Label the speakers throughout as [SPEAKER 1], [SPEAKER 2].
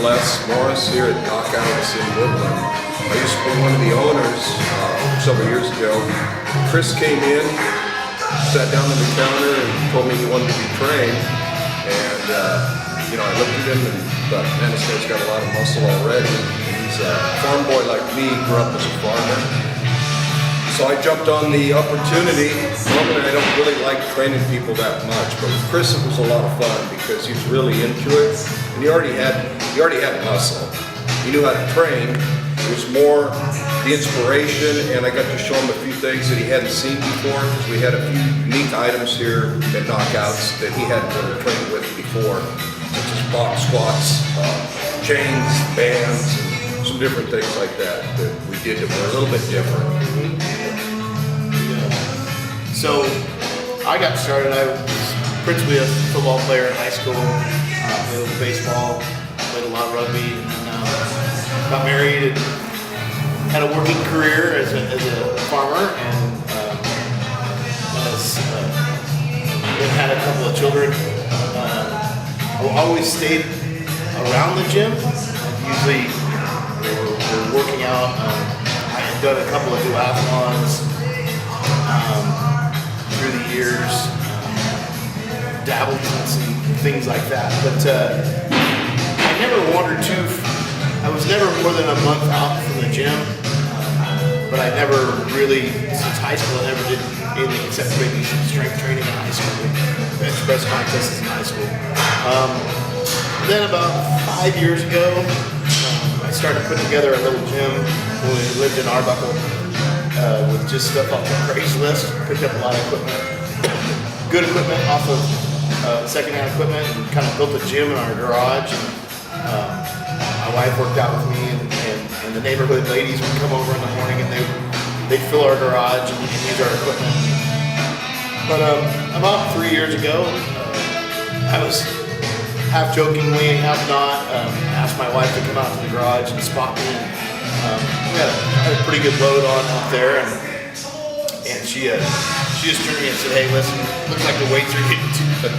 [SPEAKER 1] Here at Knockoutz in Woodland. I used to be one of the owners several years ago. Chris came in, sat down at the counter and told me he wanted to be trained. And I looked at him and thought, man, this guy's got a lot of muscle already. And he's a farm boy like me, grew up as a farmer. So I jumped on the opportunity. Normally I don't really like training people that much, but with Chris it was a lot of fun because he was really into it. And he already had muscle. He knew how to train. It was more the inspiration, and I got to show him a few things that he hadn't seen before, because we had a few unique items here at Knockoutz that he hadn't really trained with before, such as box squats, chains, bands, and some different things like that we did that were a little bit different.
[SPEAKER 2] Yeah. So I got started. I was principally a football player in high school. Played a little baseball, played a lot of rugby, and got married and had a working career as a farmer, and then had a couple of children. I always stayed around the gym. Usually we're working out. I had done a couple of duathlons through the years, dabbled in some things like that, but I never wandered I was never more than a month out from the gym, but I never really, since high school, I never did anything except maybe strength training in high school, bench press contests in high school. Then about 5 years ago, I started putting together a little gym when we lived in Arbuckle with just stuff off the Craigslist. Picked up a lot of equipment, good equipment off of secondhand equipment, and kind of built a gym in our garage. My wife worked out with me, and the neighborhood ladies would come over in the morning and they'd fill our garage and use our equipment. But about 3 years ago, I was half jokingly, half not, asked my wife to come out to the garage and spot me. We had a pretty good load on up there, and she just turned to me and said, "Hey, listen, looks like the weights are getting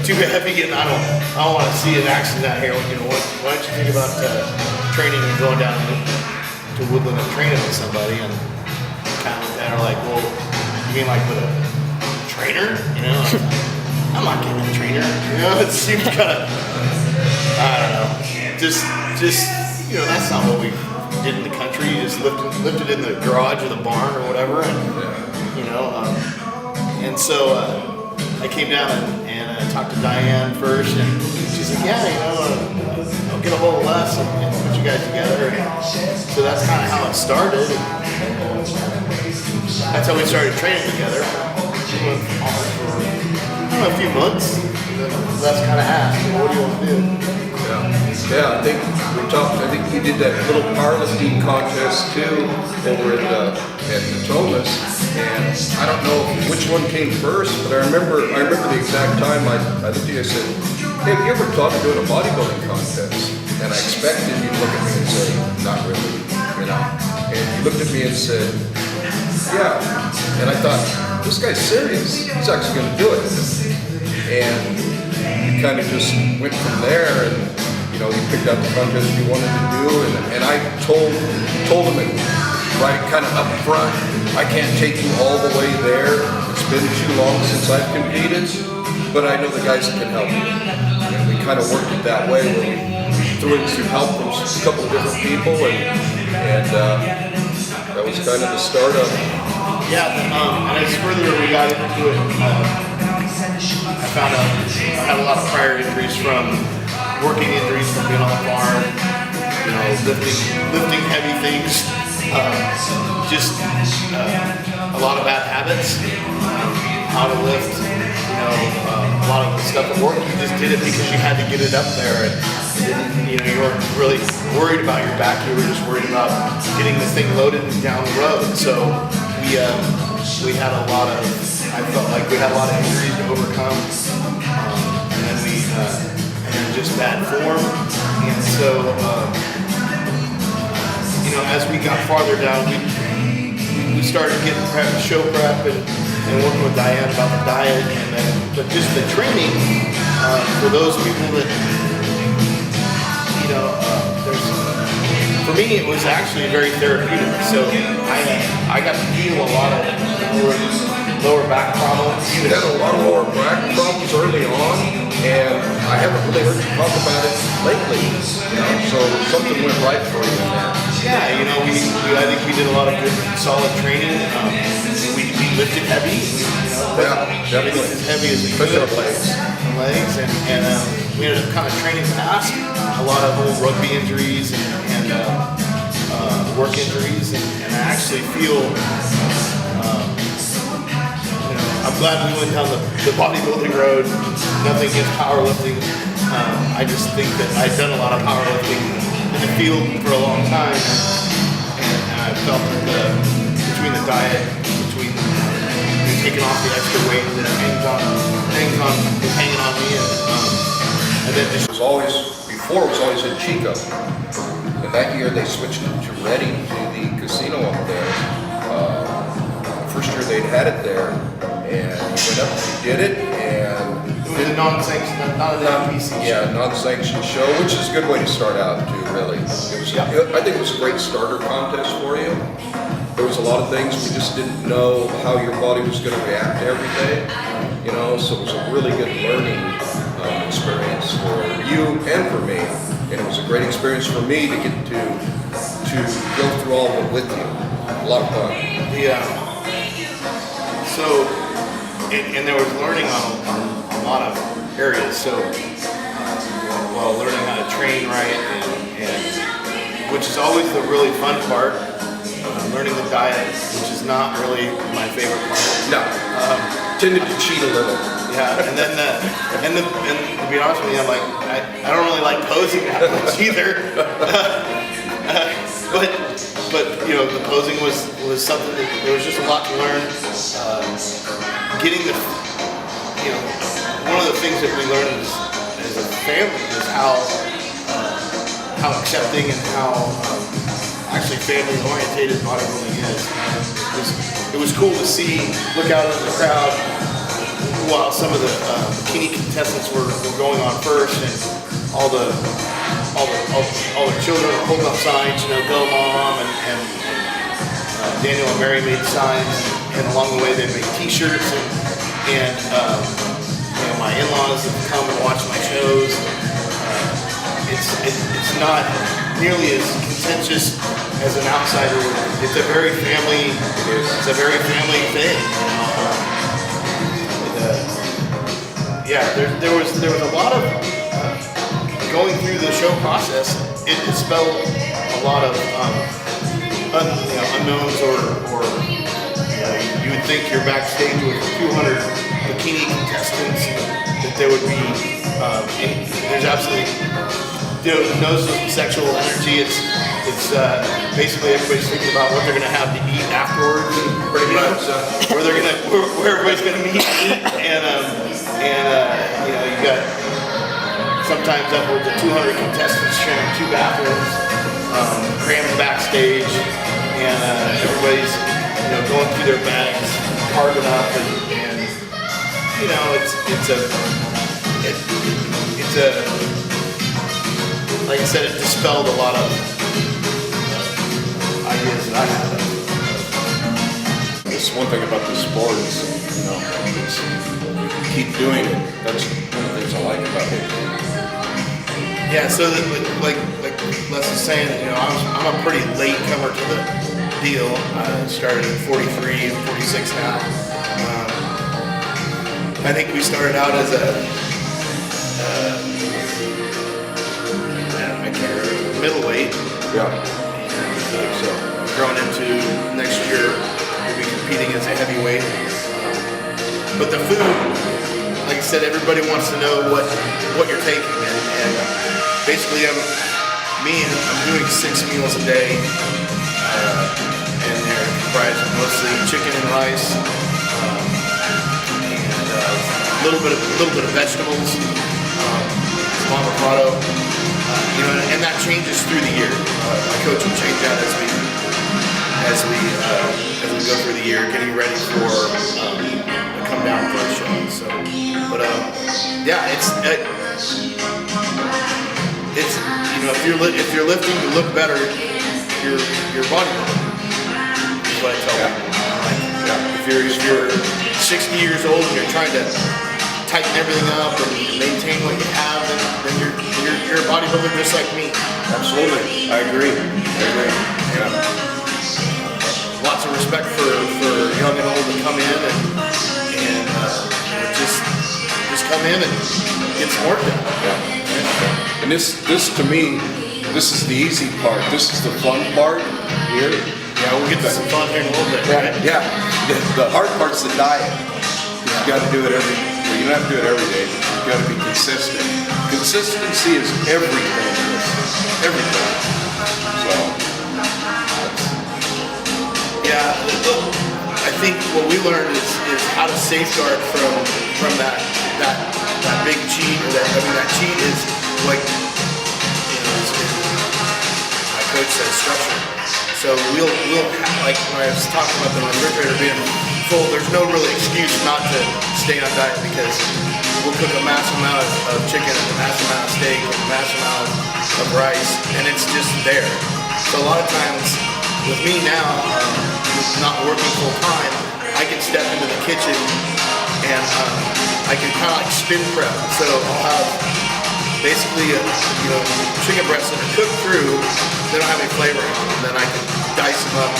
[SPEAKER 2] too heavy, and I don't want to see an accident out here. Why don't you think about training and going down to Woodland and training with somebody?" And kind of looked at her like, "Well, you mean like with a trainer? I'm not getting a trainer. It seems kind of, I don't know, just that's not what we did in the country. You just lifted in the garage or the barn or whatever, and so I came down and I talked to Diane first, and she's like, "Yeah, I'll get a hold of Les and put you guys together." And so that's kind of how it started. And that's how we started training together. We went on for a few months. And then Les kind of asked, "What do you want to do?"
[SPEAKER 1] Yeah, I think you did that little powerlifting contest too over at Thomas, and I don't know which one came first, but I remember the exact time I looked at you and said, "Hey, have you ever thought of doing a bodybuilding contest?" And I expected you to look at me and say, "Not really," And you looked at me and said, "Yeah," and I thought, this guy's serious. He's actually going to do it, and we kind of just went from there, and we picked out the contest we wanted to do, and I told him it right kind of up front, I can't take you all the way there. It's been too long since I've competed, but I know the guys that can help you. And we kind of worked it that way, where we threw in some help from a couple of different people, and that was kind of the start of it.
[SPEAKER 2] Yeah, and as further we got into it, I found out I had a lot of prior injuries working injuries from being on the farm, lifting heavy things, just a lot of bad habits, how to lift, a lot of the stuff at work, you just did it because you had to get it up there, and you weren't really worried about your back, you were just worried about getting the thing loaded and down the road. So we had a lot of, I felt like we had a lot of injuries to overcome, and then just bad form, and so as we got farther down, we started getting show prep and working with Diane about the diet, but just the training for those people that there's me, it was actually very therapeutic. So I got to feel a lot of lower back problems.
[SPEAKER 1] You had a lot of lower back problems early on, and I haven't really heard you talk about it lately. So something went right for you in there.
[SPEAKER 2] Yeah, you know, I think we did a lot of good, solid training. We lifted heavy.
[SPEAKER 1] Definitely.
[SPEAKER 2] As heavy as we could.
[SPEAKER 1] Push our legs.
[SPEAKER 2] And we ended up kind of training fast. A lot of old rugby injuries and work injuries, and I actually feel, I'm glad we went down the bodybuilding road. Nothing against powerlifting. I just think that I've done a lot of powerlifting in the field for a long time, and I felt that between the diet, between taking off the extra weight that was hanging on me, and then just
[SPEAKER 1] It was always, before it was always in Chico. And that year they switched it to Reading, to the casino up there. First year they'd had it there, and he went up and he did it, and
[SPEAKER 2] it was a non-sanctioned, not a non-PC.
[SPEAKER 1] yeah, non-sanctioned show, which is a good way to start out too, really. I think it was a great starter contest for you. There was a lot of things we just didn't know how your body was going to react to every day, so it was a really good learning experience for you and for me. And it was a great experience for me to get to go through all of it with you. A lot of fun.
[SPEAKER 2] Yeah. So, and there was learning on a lot of areas. So, while learning how to train right, and which is always the really fun part. Learning the diet, which is not really my favorite part.
[SPEAKER 1] No. Tended to cheat a little.
[SPEAKER 2] Yeah, and then and to be honest with you, I'm like I don't really like posing that much either. But the posing was something that there was just a lot to learn. Getting the one of the things that we learned as a family is how accepting and how actually family orientated bodybuilding is. It was cool to look out into the crowd while some of the bikini contestants were going on first, and all the children were holding up signs, go mom, and Daniel and Mary made signs, and along the way they made t-shirts, and my in-laws have come and watched my shows. It's not nearly as contentious as an outsider. It's a very family. It's a very family thing. There was a lot of going through the show process. It dispelled a lot of unknowns, or you would think you're backstage with 200 bikini contestants, that there would be. There's absolutely. No sexual energy. It's basically everybody's thinking about what they're going to have to eat afterwards,
[SPEAKER 1] Pretty much.
[SPEAKER 2] where everybody's going to meet and you got sometimes upwards of 200 contestants sharing 2 bathrooms, crammed backstage, and everybody's going through their bags, carving up, and it's a like I said, it dispelled a lot of ideas that I had.
[SPEAKER 3] This one thing about this sport is, it's, you keep doing it. That's one of the things I like about it.
[SPEAKER 2] Yeah, so like Les was saying, I'm a pretty late comer to the deal. I started at 43, 46 now. I think we started out as middleweight.
[SPEAKER 3] Yeah.
[SPEAKER 2] So grown into next year, we'll be competing as a heavyweight. But the food, like I said, everybody wants to know what you're taking, and basically I'm doing 6 meals a day, and they're comprised of mostly chicken and rice, and a little bit of vegetables, some avocado. And that changes through the year. My coach will change that as we go through the year, getting ready for the come down for a show. So, but it's if you're lifting to look better, your bodybuilder. That's what I tell people. Like, if you're 60 years old and you're trying to tighten everything up and maintain what you have, then you're a bodybuilder just like me.
[SPEAKER 3] Absolutely, I agree. Yeah.
[SPEAKER 2] Lots of respect for young and old to come in and just come in and get some work done.
[SPEAKER 3] Yeah. And this to me, this is the easy part. This is the fun part here.
[SPEAKER 2] Yeah, we'll get to some fun here in a little bit, right?
[SPEAKER 3] Yeah. The hard part's the diet. You got to do it you don't have to do it every day. You got to be consistent. Consistency is everything. Everything. So.
[SPEAKER 2] Yeah, I think what we learned is how to safeguard from that big cheat, or that cheat is like, my coach says structure. So we'll like when I was talking about the refrigerator being full, there's no really excuse not to stay on diet, because we'll cook a massive amount of chicken and a massive amount of steak and a massive amount of rice, and it's just there. So a lot of times with me now, not working full time, I can step into the kitchen and I can kind of like spin prep. So I'll have basically chicken breasts that are cooked through. They don't have any flavor in them. And then I can dice them up,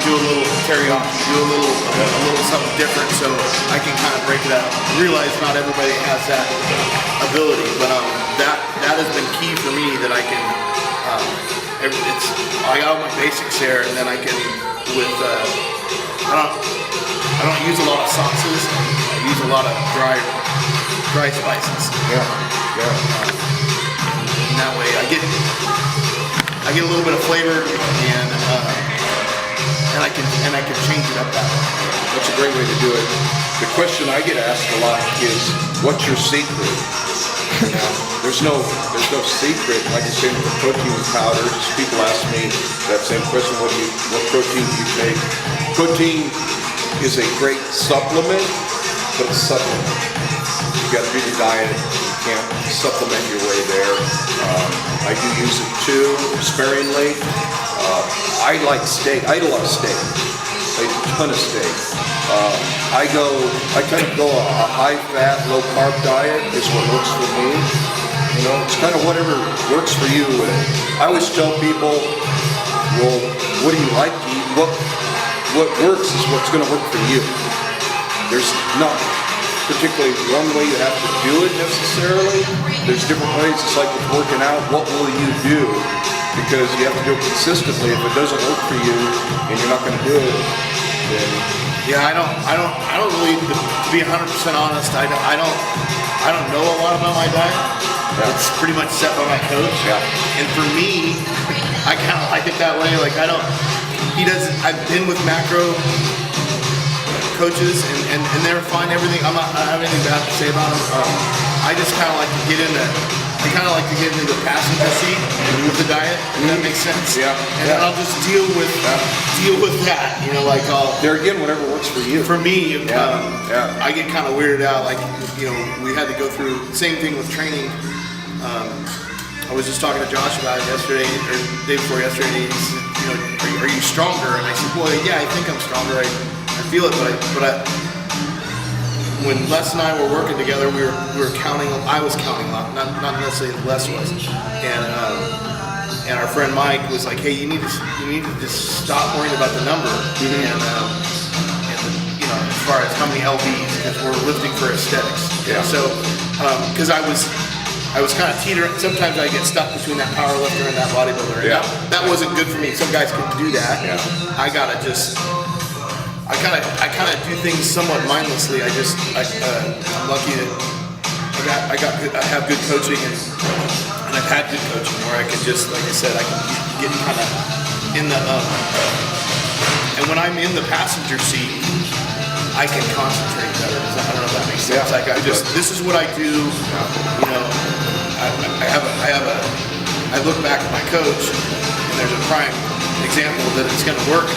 [SPEAKER 2] do a little teriyaki, do a little something different, so I can kind of break it out. Realize not everybody has that ability, but that has been key for me, that I can. I got all my basics there, and then I can I don't use a lot of sauces. I use a lot of dry spices.
[SPEAKER 3] Yeah.
[SPEAKER 2] And that way I get a little bit of flavor, and I can change it up that way.
[SPEAKER 3] That's a great way to do it. The question I get asked a lot is, what's your secret? There's no secret. Like I say with the protein powders, people ask me that same question, what protein do you take? Protein is a great supplement, but it's supplement. You got to do the diet. You can't supplement your way there. I do use it too, sparingly. I like steak. I eat a lot of steak. I eat a ton of steak. I kind of go a high-fat, low-carb diet is what works for me. It's kind of whatever works for you. And I always tell people, well, what do you like to eat? What works is what's going to work for you. There's not particularly one way you have to do it necessarily. There's different ways. It's like with working out. What will you do? Because you have to do it consistently. If it doesn't work for you and you're not going to do it, then
[SPEAKER 2] yeah, I don't really, to be 100% honest, I don't know a lot about my diet.
[SPEAKER 3] Yeah.
[SPEAKER 2] It's pretty much set by my coach.
[SPEAKER 3] Yeah.
[SPEAKER 2] And for me, I kind of like it that way. Like I've been with macro coaches and they're fine. I don't have anything bad to say about them. I just kind of like to get into the passenger seat with the diet, if that makes sense.
[SPEAKER 3] Yeah.
[SPEAKER 2] And then I'll just deal with that.
[SPEAKER 3] there again, whatever works for you.
[SPEAKER 2] For me,
[SPEAKER 3] Yeah.
[SPEAKER 2] I get kind of weirded out. Like, we had to go through the same thing with training. I was just talking to Josh about it yesterday, or the day before yesterday. And he said, are you stronger? And I said, well, yeah, I think I'm stronger. I feel it, but when Les and I were working together, we were counting. I was counting a lot, not necessarily Les was. And our friend Mike was like, hey, you need to just stop worrying about the number. And as far as how many lbs, because we're lifting for aesthetics.
[SPEAKER 3] Yeah.
[SPEAKER 2] So because I was kind of teetering. Sometimes I get stuck between that power lifter and that bodybuilder.
[SPEAKER 3] Yeah.
[SPEAKER 2] That wasn't good for me. Some guys can do that.
[SPEAKER 3] Yeah.
[SPEAKER 2] I kind of do things somewhat mindlessly. I'm lucky that I have good coaching, and I've had good coaching where I can just, like I said, I can get kind of in the and when I'm in the passenger seat, I can concentrate better. I don't know if that makes sense.
[SPEAKER 3] Yeah.
[SPEAKER 2] Like this is what I do. I look back at my coach, and there's a prime example that it's going to work.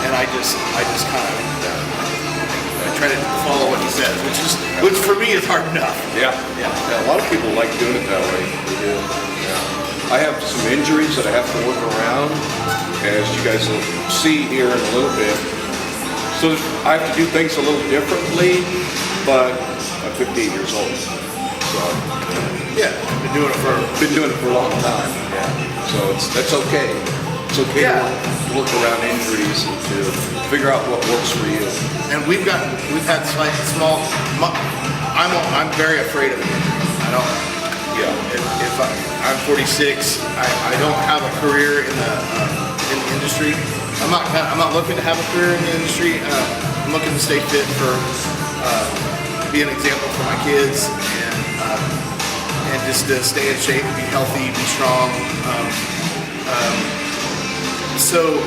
[SPEAKER 2] And I just kind of I try to follow what he says, which for me is hard enough.
[SPEAKER 3] Yeah. A lot of people like doing it that way. They do. Yeah. I have some injuries that I have to work around, as you guys will see here in a little bit. So I have to do things a little differently, but I'm 58 years old. So
[SPEAKER 2] Yeah, been doing it for
[SPEAKER 3] a long time. Yeah. So that's okay. It's okay
[SPEAKER 2] Yeah.
[SPEAKER 3] to work around injuries and to figure out what works for you.
[SPEAKER 2] And we've had slight small. I'm very afraid of injury. I don't.
[SPEAKER 3] Yeah.
[SPEAKER 2] If I'm 46, I don't have a career in the industry. I'm not looking to have a career in the industry. I'm looking to stay fit for be an example for my kids and just to stay in shape, be healthy, be strong. So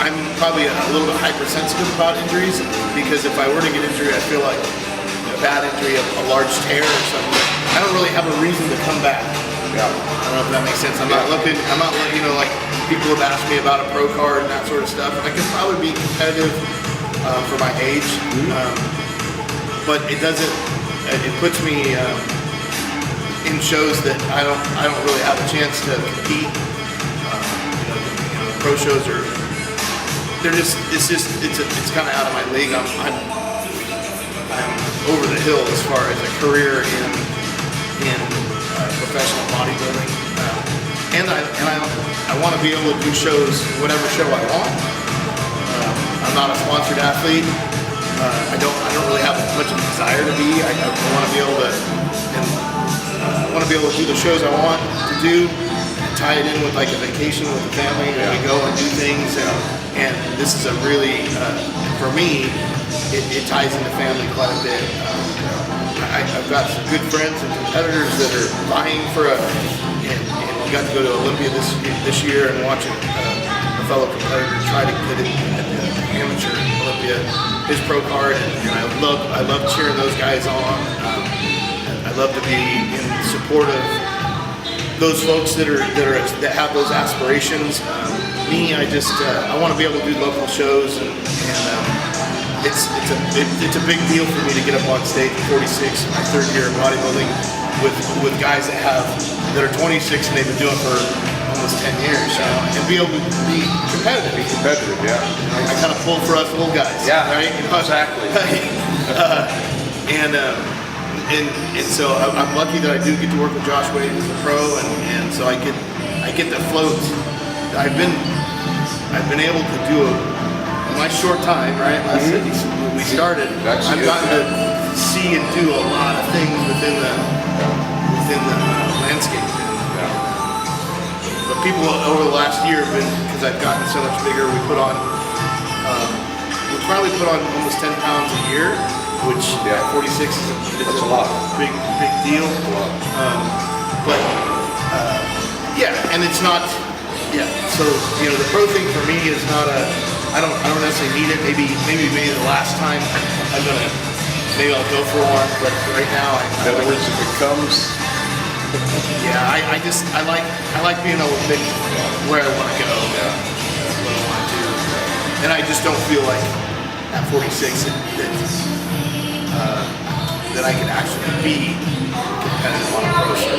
[SPEAKER 2] I'm probably a little bit hypersensitive about injuries, because if I were to get injured, I feel like a bad injury, a large tear or something, I don't really have a reason to come back.
[SPEAKER 3] Yeah.
[SPEAKER 2] I don't know if that makes sense. I'm not looking, like people have asked me about a pro card and that sort of stuff. I could probably be competitive for my age, but it doesn't, it puts me in shows that I don't really have a chance to compete. Pro shows are, it's kind of out of my league. I'm over the hill as far as a career in professional bodybuilding, and I want to be able to do shows, whatever show I want. I'm not a sponsored athlete. I don't really have much of a desire to be. I want to be able to, and I want to be able to do the shows I want to do. Tie it in with like a vacation with the family, and we go and do things, and this is a really, for me, it ties into family quite a bit. I've got some good friends and competitors that are vying for and we got to go to Olympia this year and watch a fellow competitor try to get it at the amateur Olympia, his pro card, and I love cheering those guys on. I love to be in support of those folks that have those aspirations. I want to be able to do local shows, and it's a big deal for me to get up on stage at 46, my third year of bodybuilding, with guys that are 26 and they've been doing it for almost 10 years, and be able to be competitive.
[SPEAKER 3] Be competitive, yeah.
[SPEAKER 2] I kind of pull for us little guys.
[SPEAKER 3] Yeah,
[SPEAKER 2] right.
[SPEAKER 3] Exactly.
[SPEAKER 2] And so I'm lucky that I do get to work with Josh Wade as a pro, and so I get to float. I've been able to do in my short time, right? When we started, I've gotten to see and do a lot of things within the landscape. But people over the last year have been, because I've gotten so much bigger, we probably put on almost 10 pounds a year, which at 46 is
[SPEAKER 3] a lot.
[SPEAKER 2] Big deal. But and it's not. Yeah. So the pro thing for me is not a. I don't necessarily need it. Maybe the last time maybe I'll go for one. But right now,
[SPEAKER 3] in other words, if it comes.
[SPEAKER 2] Yeah, I like being able to pick where I want to go. Yeah. What I want to do, and I just don't feel like at 46 that I can actually be competitive on a pro show.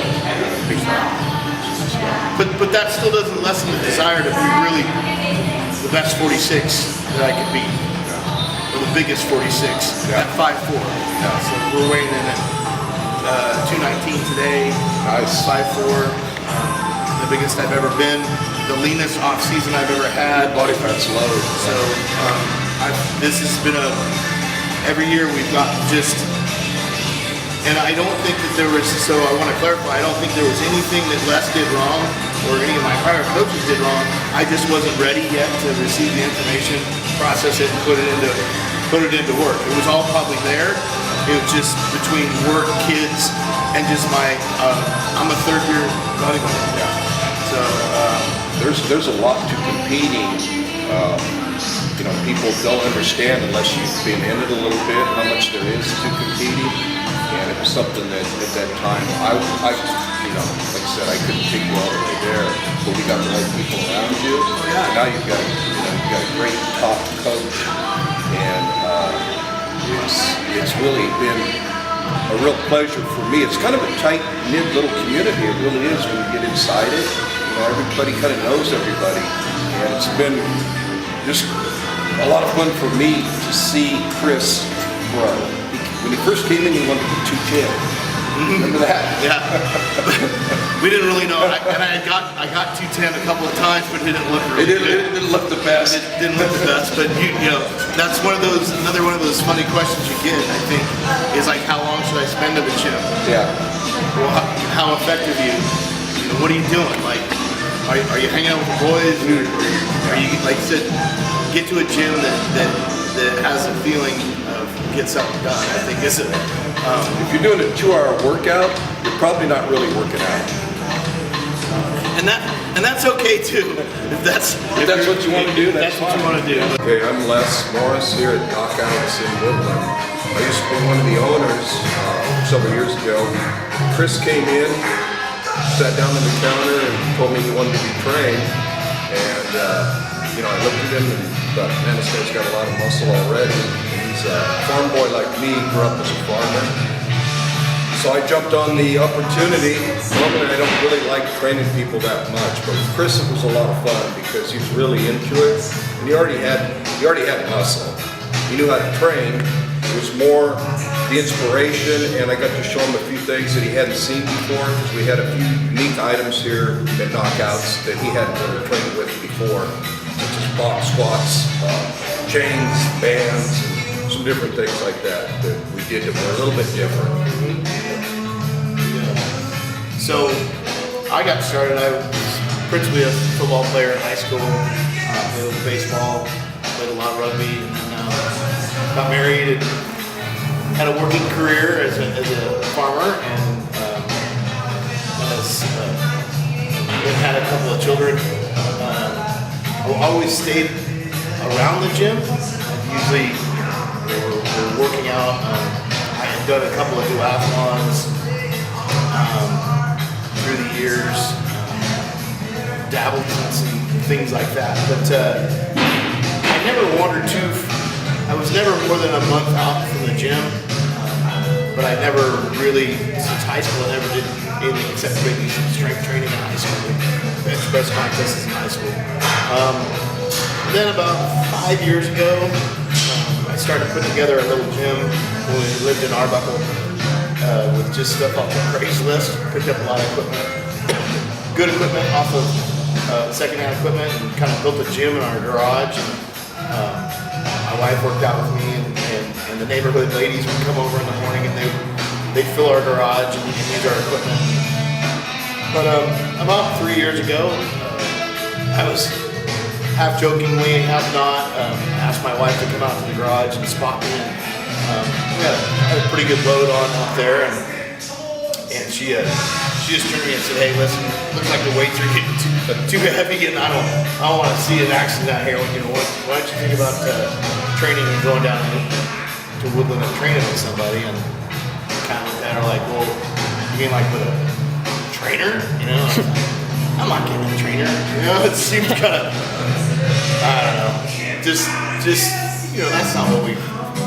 [SPEAKER 2] But that still doesn't lessen the desire to be really the best 46 that I could be, or the biggest 46 at 5'4". So we're weighing in at 219 today.
[SPEAKER 3] Nice.
[SPEAKER 2] 5'4". The biggest I've ever been. The leanest off season I've ever had.
[SPEAKER 3] Body fat's low.
[SPEAKER 2] So this has been every year we've got just, and I don't think that there was, so I want to clarify, I don't think there was anything that Les did wrong or any of my prior coaches did wrong. I just wasn't ready yet to receive the information, process it, and put it into work. It was all probably there. It was just between work, kids, and just I'm a third year bodybuilder.
[SPEAKER 3] Yeah.
[SPEAKER 2] So
[SPEAKER 3] there's a lot to competing. People don't understand unless you've been in it a little bit how much there is to competing, and it was something that at that time I like I said, I couldn't take you all the way there, but we got the right people around you. And now you've got a great top coach, and it's really been a real pleasure for me. It's kind of a tight-knit little community. It really is when you get inside it. You know, everybody kind of knows everybody, and it's been just a lot of fun for me to see Chris grow. When he first came in, he wanted to be 210. Remember that?
[SPEAKER 2] Yeah. We didn't really know. I got 210 a couple of times, but it didn't look really good.
[SPEAKER 3] It didn't look the best.
[SPEAKER 2] It didn't look the best, but you know, that's another one of those funny questions you get, I think, is like, how long should I spend at the gym?
[SPEAKER 3] Yeah.
[SPEAKER 2] Well, how effective you know, what are you doing? Like, are you hanging out with the boys? Or are you, like you said, get to a gym that has a feeling of get something done? I think is it.
[SPEAKER 3] If you're doing a 2-hour workout, you're probably not really working out.
[SPEAKER 2] And that's okay too. If that's
[SPEAKER 3] what you want to do,
[SPEAKER 2] that's what you want to do.
[SPEAKER 1] Okay, I'm Les Morris here at Knockoutz in Woodland. I used to be one of the owners several years ago. Chris came in, sat down on the counter and told me he wanted to be trained. And you know, I looked at him and thought, man, this guy's got a lot of muscle already. He's a farm boy like me, grew up as a farmer. So I jumped on the opportunity. Normally I don't really like training people that much, but with Chris it was a lot of fun because he was really into it. And he already had muscle. He knew how to train. It was more the inspiration, and I got to show him a few things that he hadn't seen before, because we had a few unique items here at Knockoutz that he hadn't really trained with before, such as box squats, chains, bands, and some different things like that we did that were a little bit different.
[SPEAKER 2] So I got started. I was principally a football player in high school. Played a little baseball, played a lot of rugby, and got married and had a working career as a farmer, and then had a couple of children. I always stayed around the gym. Usually we're working out. I had done a couple of duathlons through the years, dabbled in some things like that, but I never wandered I was never more than a month out from the gym, but I never really, since high school, I never did anything except maybe some strength training in high school, bench press contests in high school. Then about 5 years ago, I started putting together a little gym when we lived in Arbuckle. With just stuff off the Craigslist, picked up a lot of equipment, good equipment off of secondhand equipment, and kind of built a gym in our garage. And, my wife worked out with me, and the neighborhood ladies would come over in the morning and they'd fill our garage and use our equipment. But about 3 years ago, I was half jokingly, half not, asked my wife to come out to the garage and spot me. We had a pretty good load on up there, and she just turned to me and said, "Hey, listen, looks like the weights are getting too heavy, and I don't want to see an accident out here. You know, why don't you think about training and going down to Woodland and training with somebody?" And kind of looked at her like, "Well, you mean like with a trainer? You know, I'm not getting a trainer. You know, it seems kind of, I don't know, just you know, that's not what we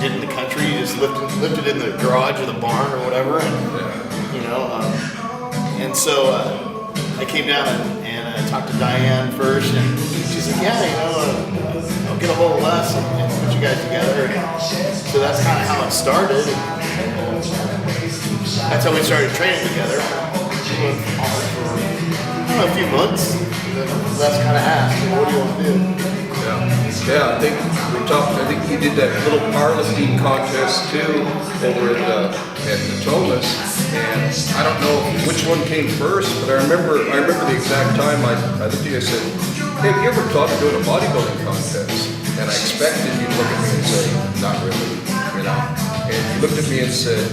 [SPEAKER 2] did in the country. You just lifted in the garage or the barn or whatever, and you know, and so I came down and I talked to Diane first, and she's like, "Yeah, you know, I'll get a hold of Les and put you guys together." And so that's kind of how it started. And that's how we started training together. We went on for a few months, and then Les kind of asked, "What do you want to do?"
[SPEAKER 1] Yeah, I think you did that little powerlifting contest too over at Thomas, and I don't know which one came first, but I remember the exact time I looked at you and said, "Hey, have you ever thought of doing a bodybuilding contest?" And I expected you to look at me and say, "Not really," you know. And you looked at me and said,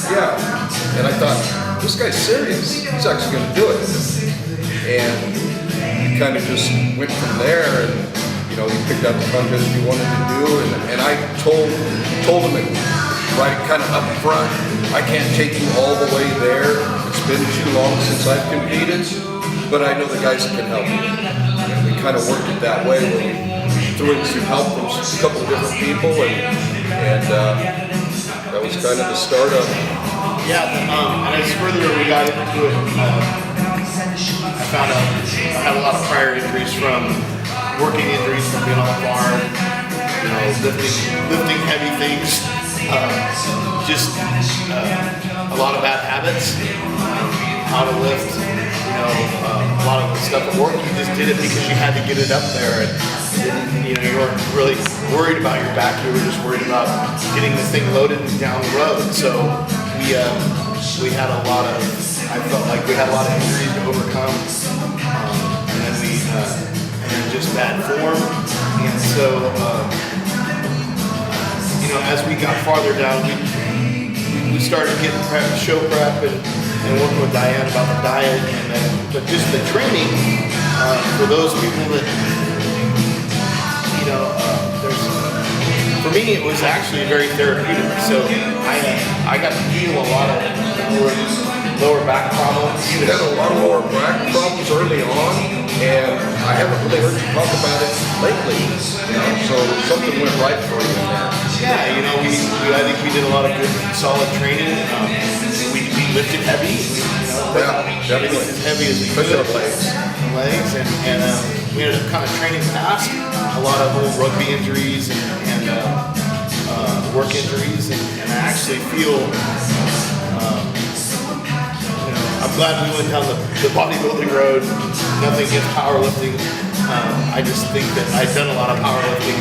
[SPEAKER 1] "Yeah," and I thought, this guy's serious. He's actually going to do it, and you kind of just went from there, and you know, we picked out the contest you wanted to do, and I told him it right kind of up front, I can't take you all the way there. It's been too long since I've competed, but I know the guys that can help you. And we kind of worked it that way, where we threw in some help from a couple of different people, and that was kind of the start of.
[SPEAKER 2] Yeah, and as further we got into it, I found out I had a lot of prior injuries from working injuries from being on the farm, you know, lifting heavy things, just a lot of bad habits, how to lift, you know, a lot of the stuff at work. You just did it because you had to get it up there, and you know, you weren't really worried about your back. You were just worried about getting the thing loaded and down the road. So we had a lot of, I felt like we had a lot of injuries to overcome, and then just bad form. And so, you know, as we got farther down, we started getting show prep and working with Diane about the diet, but just the training for those people that, you know, for me it was actually very therapeutic. So I got to feel a lot of lower back problems.
[SPEAKER 1] You had a lot of lower back problems early on, and I haven't really heard you talk about it lately. You know, so something went right for you in there.
[SPEAKER 2] Yeah, you know, I think we did a lot of good, solid training. We lifted heavy.
[SPEAKER 1] Definitely.
[SPEAKER 2] As heavy as we could. Legs, and we ended up kind of training past a lot of old rugby injuries and work injuries, and I actually feel, you know, I'm glad we went down the bodybuilding road. Nothing against powerlifting. I just think that I've done a lot of powerlifting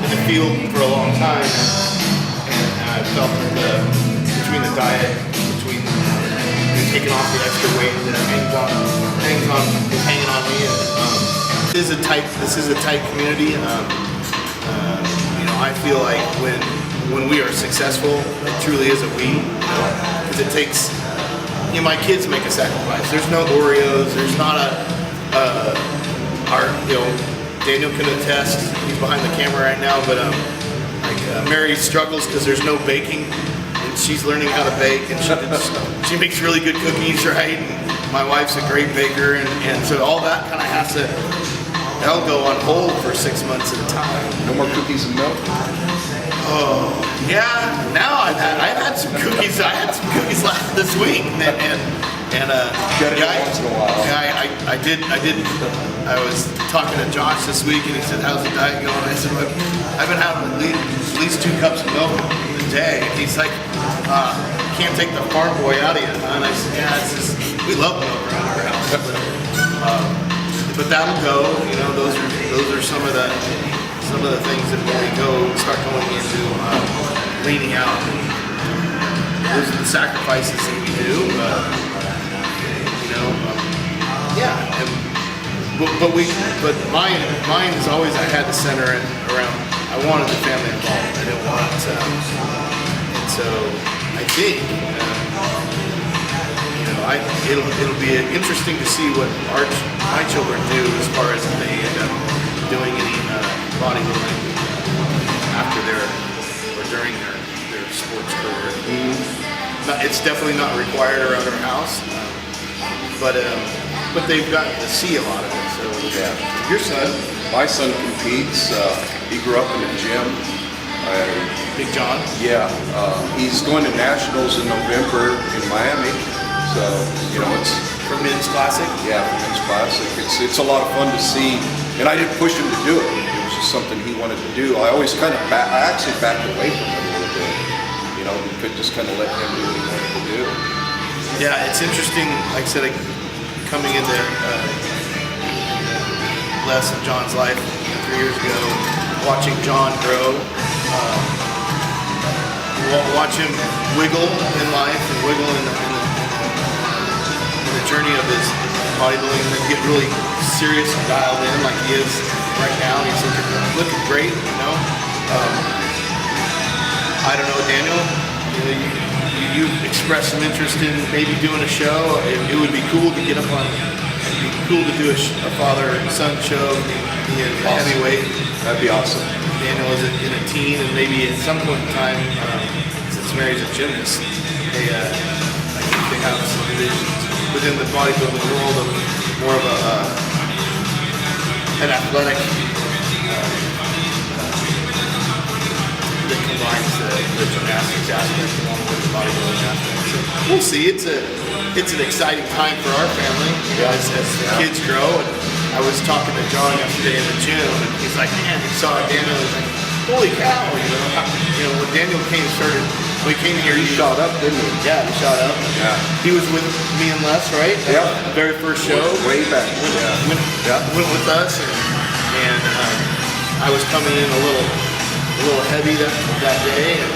[SPEAKER 2] in the field for a long time, and I felt that between the diet, between taking off the extra weight that is hanging on me, and this is a tight community. You know, I feel like when we are successful, it truly is a we, because it takes. You know, my kids make a sacrifice. There's no Oreos. There's not you know, Daniel can attest. He's behind the camera right now, but Mary struggles because there's no baking, and she's learning how to bake, and she makes really good cookies, right? And my wife's a great baker, and so all that kind of has to, that'll go on hold for 6 months at a time.
[SPEAKER 3] No more cookies and milk?
[SPEAKER 2] Oh, yeah. Now I've had some cookies. I had some cookies this week, and
[SPEAKER 3] once in a while.
[SPEAKER 2] Yeah, I did. I was talking to Josh this week, and he said, "How's the diet going?" I said, "Look, I've been having at least 2 cups of milk a day." And he's like, "Can't take the farm boy out of you, huh?" And I said, "Yeah, it's just we love milk around our house, but that'll go. You know, those are some of the things that when we start going into leaning out, those are the sacrifices that we do. You know, yeah. But mine is always, I had to center it around. I wanted the family involved. I didn't want, and so I think you know, it'll be interesting to see what my children do as far as if they end up doing any bodybuilding after or during their sports career. It's definitely not required around our house, but they've gotten to see a lot of it. So
[SPEAKER 3] Yeah.
[SPEAKER 2] your son,
[SPEAKER 3] My son competes. He grew up in a gym.
[SPEAKER 2] Big John.
[SPEAKER 3] Yeah, he's going to nationals in November in Miami. So, you know, it's
[SPEAKER 2] For men's classic.
[SPEAKER 3] yeah, for men's classic. It's a lot of fun to see, and I didn't push him to do it. It was just something he wanted to do. I always kind of I actually backed away from him a little bit. You know, we could just kind of let him do what he wanted to do.
[SPEAKER 2] Yeah, it's interesting. Like I said, coming into less of John's life 3 years ago, watching John grow, watch him wiggle in life and wiggle in the journey of his bodybuilding, and then get really serious and dialed in like he is right now. He's looking great, you know. I don't know, Daniel. You expressed some interest in maybe doing a show. It would be cool to get up on. It'd be cool to do a father and son show. Be a heavyweight.
[SPEAKER 3] That'd be awesome.
[SPEAKER 2] Daniel is in a teen, and maybe at some point in time, since Mary's a gymnast, I think they have some visions within the bodybuilding world of more of an athletic that can combines the gymnastics aspect along with the bodybuilding aspect. So we'll see. It's an exciting time for our family as the kids grow. And I was talking to John yesterday in the gym, and he's like, man, he saw Daniel. He's like, holy cow! When Daniel started. When he came here,
[SPEAKER 3] He shot up, didn't he?
[SPEAKER 2] yeah, he shot up.
[SPEAKER 3] Yeah.
[SPEAKER 2] He was with me and Les, right?
[SPEAKER 3] Yeah.
[SPEAKER 2] The very first show.
[SPEAKER 3] Way back.
[SPEAKER 2] Went with us, and I was coming in a little heavy that day, and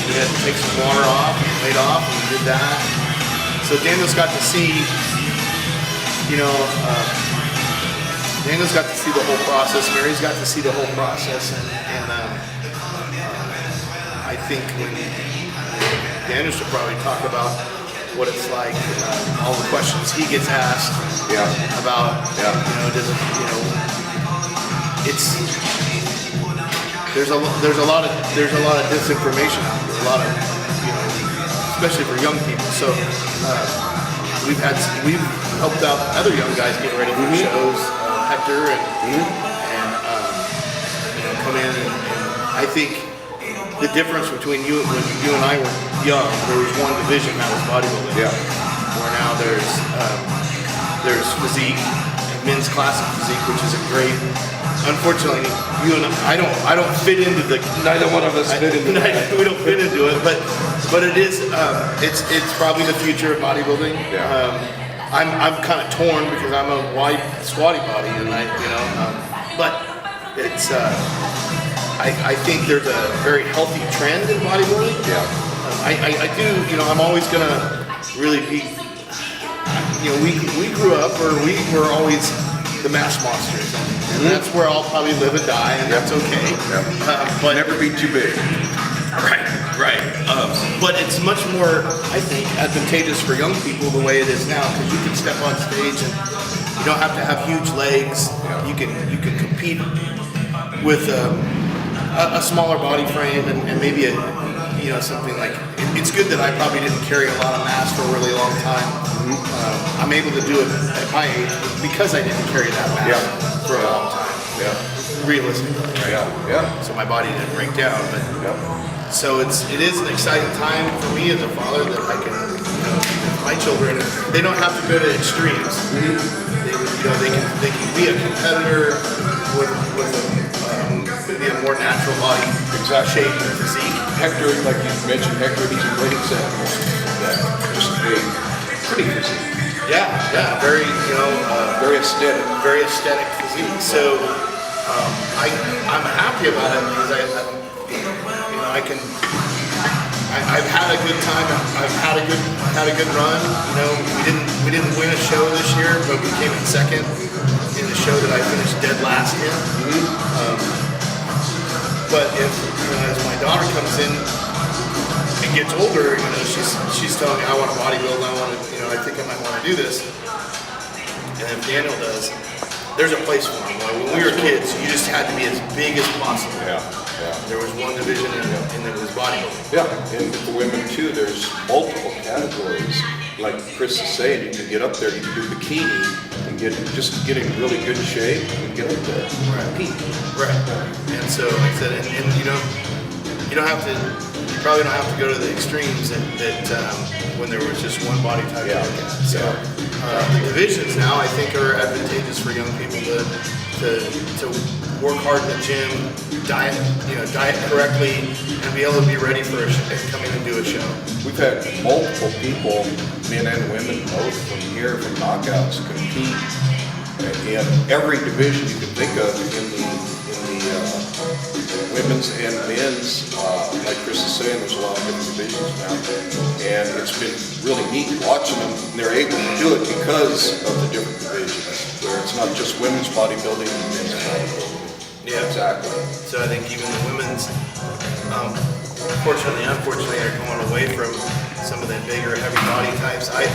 [SPEAKER 2] we had to take some water off, laid off, and we did that. So Daniel's got to see, Daniel's got to see the whole process. Mary's got to see the whole process, and I think when Daniel should probably talk about what it's like, all the questions he gets asked about, it's there's a lot of disinformation out there, a lot of especially for young people. So we've helped out other young guys get ready for shows, Hector and come in and I think the difference between when you and I were young, there was one division that was bodybuilding.
[SPEAKER 3] Yeah.
[SPEAKER 2] Where now there's physique, men's classic physique, which is a great. Unfortunately, you and I don't fit into the.
[SPEAKER 3] Neither one of us fit into that.
[SPEAKER 2] We don't fit into it, but it is. It's probably the future of bodybuilding.
[SPEAKER 3] Yeah.
[SPEAKER 2] I'm kind of torn because I'm a wide squatty body, and but it's. I think there's a very healthy trend in bodybuilding.
[SPEAKER 3] Yeah.
[SPEAKER 2] I do, I'm always gonna really be, we grew up, or we were always the mass monsters, and that's where I'll probably live and die, and that's okay.
[SPEAKER 3] But never be too big.
[SPEAKER 2] Right. But it's much more, I think, advantageous for young people the way it is now, because you can step on stage and you don't have to have huge legs. You can compete with a smaller body frame and maybe something like it's good that I probably didn't carry a lot of mass for a really long time. I'm able to do it at my age because I didn't carry that mass for a long time. Realistically. So my body didn't break down, but so it is an exciting time for me as a father that I can my children, they don't have to go to extremes. They can be a competitor with maybe a more natural body shape and physique.
[SPEAKER 3] Hector, like you mentioned, Hector, he's a great example of that. Just a pretty physique.
[SPEAKER 2] Yeah, very
[SPEAKER 3] Very aesthetic.
[SPEAKER 2] very aesthetic physique. So I'm happy about it because I've had a good time. I've had a good run. We didn't win a show this year, but we came in second in the show that I finished dead last in. But if as my daughter comes in and gets older, she's telling me I want to bodybuild. I think I might want to do this. And if Daniel does, there's a place for him. When we were kids, you just had to be as big as possible. There was one division and it was bodybuilding.
[SPEAKER 3] And with the women too, there's multiple categories. Like Chris is saying, you can get up there, you can do bikini and get in really good shape and get up there.
[SPEAKER 2] Right. And so like I said, and you don't have to. You probably don't have to go to the extremes that when there was just one body type to look at. So the divisions now I think are advantageous for young people to work hard in the gym, diet correctly, and be able to be ready for coming and do a show.
[SPEAKER 3] We've had multiple people, men and women, both from here, from Knockoutz, compete in every division you can think of in the women's and men's. Like Chris is saying, there's a lot of different divisions now, and it's been really neat watching them. And they're able to do it because of the different divisions, where it's not just women's bodybuilding and men's bodybuilding.
[SPEAKER 2] Yeah,
[SPEAKER 3] exactly.
[SPEAKER 2] So I think even the women's, unfortunately, are going away from some of the bigger, heavy body types. I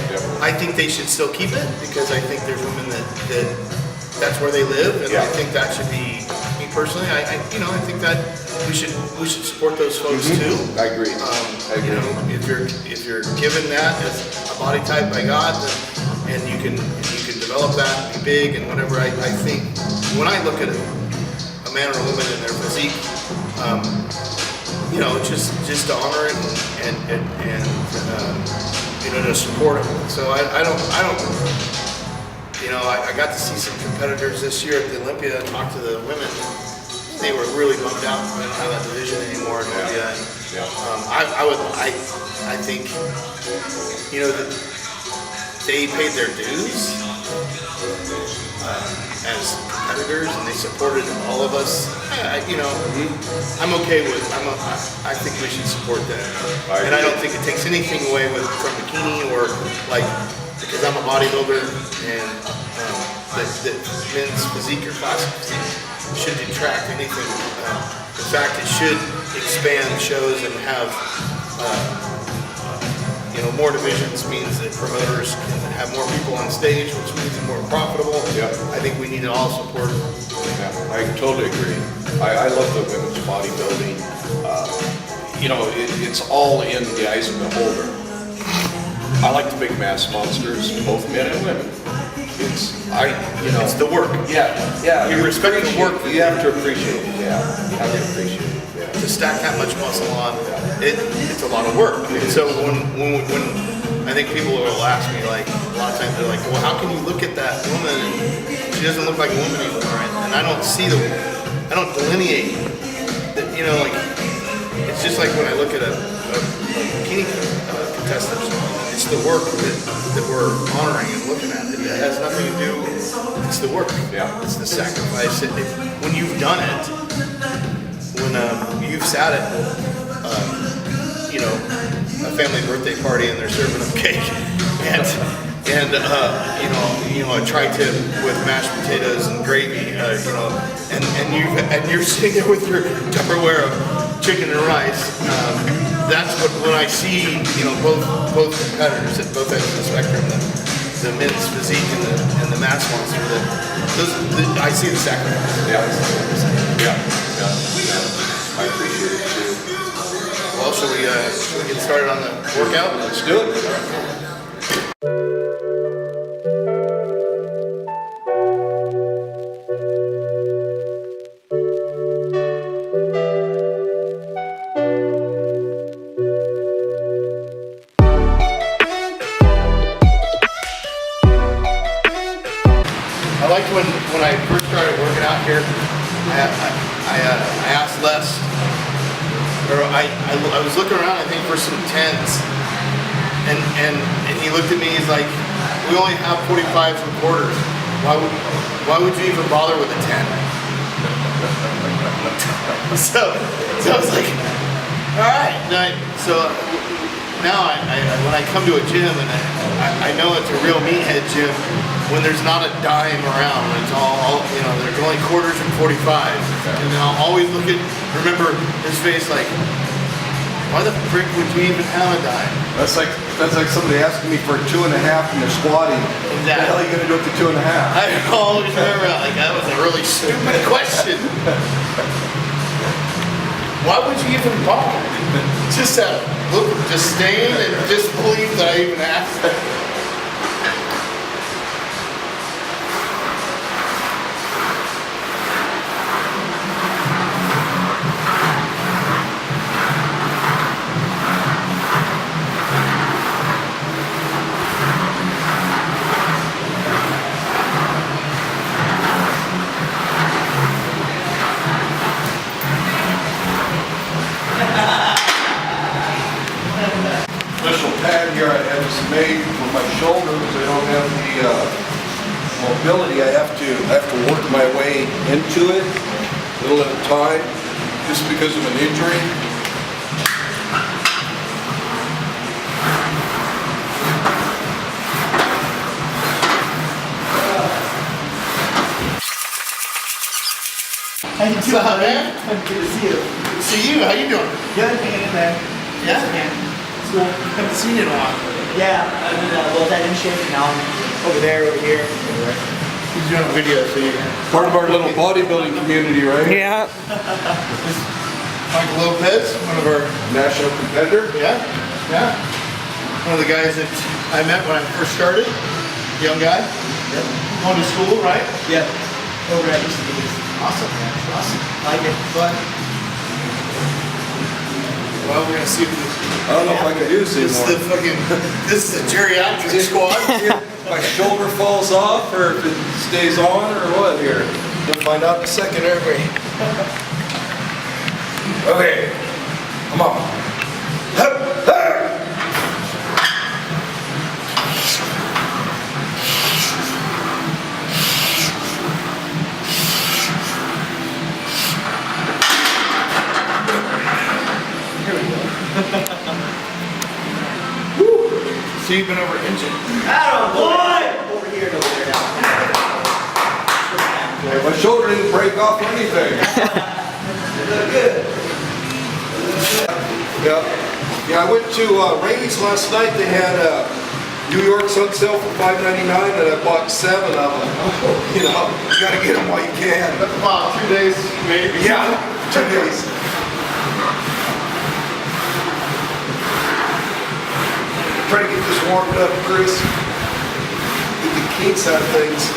[SPEAKER 2] think they should still keep it because I think there's women that's where they live, and I think that should be. Me personally, I think that we should support those folks too.
[SPEAKER 3] I agree.
[SPEAKER 2] If you're given that as a body type by God, and you can develop that and be big and whatever. I think when I look at a man or a woman in their physique, you know, just to honor it and you know, to support them. So I don't, you know, I got to see some competitors this year at the Olympia and talk to the women. They were really bummed out we don't have that division anymore in Olympia. I think, you know, that they paid their dues as competitors, and they supported all of us. You know, I'm okay with. I think we should support them, and I don't think it takes anything away from bikini or like because I'm a bodybuilder and that men's physique or classic physique should detract anything. In fact, it should expand shows and have. You know, more divisions means that promoters can have more people on stage, which means it's more profitable.
[SPEAKER 3] Yeah.
[SPEAKER 2] I think we need to all support it.
[SPEAKER 3] Yeah, I totally agree. I love the women's bodybuilding. You know, it's all in the eyes of the beholder. I like the big mass monsters, both men and women. You know.
[SPEAKER 2] It's the work.
[SPEAKER 3] Yeah.
[SPEAKER 2] You respect the work.
[SPEAKER 3] You have to appreciate it. Yeah, you have to appreciate it. Yeah.
[SPEAKER 2] To stack that much muscle on, it's a lot of work. And so when I think people will ask me, like, a lot of times they're like, well, how can you look at that woman and she doesn't look like a woman anymore? And I don't see I don't delineate that, you know, like, it's just like when I look at a bikini contestant, it's the work that we're honoring and looking at. It has nothing to do, it's the work.
[SPEAKER 3] Yeah.
[SPEAKER 2] It's the sacrifice. When you've done it, when you've sat at, you know, a family birthday party and they're serving them cake, and you know, a tri-tip with mashed potatoes and gravy, you know, and you're sitting there with your Tupperware of chicken and rice. That's when I see, you know, both competitors at both ends of the spectrum, the men's physique and the mass monster. I see the sacrifice.
[SPEAKER 3] Yeah. I appreciate it too.
[SPEAKER 2] Well, should we get started on the workout?
[SPEAKER 3] Let's do it.
[SPEAKER 2] I liked when I first started working out here. I asked Les, or I was looking around, I think, for some 10s, and he looked at me. He's like, "We only have 45s and quarters. Why would you even bother with a 10?" so I was like, "All right." So now when I come to a gym and I know it's a real meathead gym. When there's not a dime around, when it's all you know, there's only quarters and 45s. And I'll always remember his face like, why the frick would you even have a dime?
[SPEAKER 3] That's like somebody asking me for a 2.5 and they're squatting.
[SPEAKER 2] Exactly.
[SPEAKER 3] What the hell are you gonna do with the 2.5?
[SPEAKER 2] I always remember that, like, that was a really stupid question. Why would you even bother? Just look, disdain and disbelief that I even asked.
[SPEAKER 3] Special pad here I have this made for my shoulder because I don't have the mobility. I have to work my way into it a little at a time just because of an injury.
[SPEAKER 2] How you doing, man? Good to see you. Good to see you. How you doing?
[SPEAKER 4] Good, hanging in there.
[SPEAKER 2] Yeah?
[SPEAKER 4] Man.
[SPEAKER 2] Cool. Haven't seen you in a while.
[SPEAKER 4] Yeah, I mean, well, that in shape, and now I'm over there, over here.
[SPEAKER 2] He's doing a video, so you
[SPEAKER 3] Part of our little bodybuilding community, right?
[SPEAKER 5] Yeah.
[SPEAKER 2] Michael Lopez, one of our,
[SPEAKER 3] National competitor.
[SPEAKER 2] yeah. One of the guys that I met when I first started. Young guy.
[SPEAKER 4] Yep.
[SPEAKER 2] Going to school, right?
[SPEAKER 4] Yep. Over at UCB.
[SPEAKER 2] Awesome, man. Awesome.
[SPEAKER 4] I like it.
[SPEAKER 2] But Well, we're gonna see if
[SPEAKER 3] I don't know if I can do this
[SPEAKER 2] this is
[SPEAKER 3] anymore.
[SPEAKER 2] the fucking, this is the geriatric squad.
[SPEAKER 3] If my shoulder falls off or if it stays on or what here.
[SPEAKER 1] We'll find out in a second, everybody. Okay, come on. Hup, there.
[SPEAKER 2] So you've been over engine.
[SPEAKER 4] Adam, boy! Over here and over there now.
[SPEAKER 3] Yeah, my shoulder didn't break off or anything. Yeah, I went to Ray's last night. They had New York's on sale for $5.99 and I bought 7 of them. You know, you gotta get them while you can.
[SPEAKER 2] That's about 2 days, maybe.
[SPEAKER 3] Yeah, 2 days. Try to get this warmed up, Chris. Get the kinks out of things.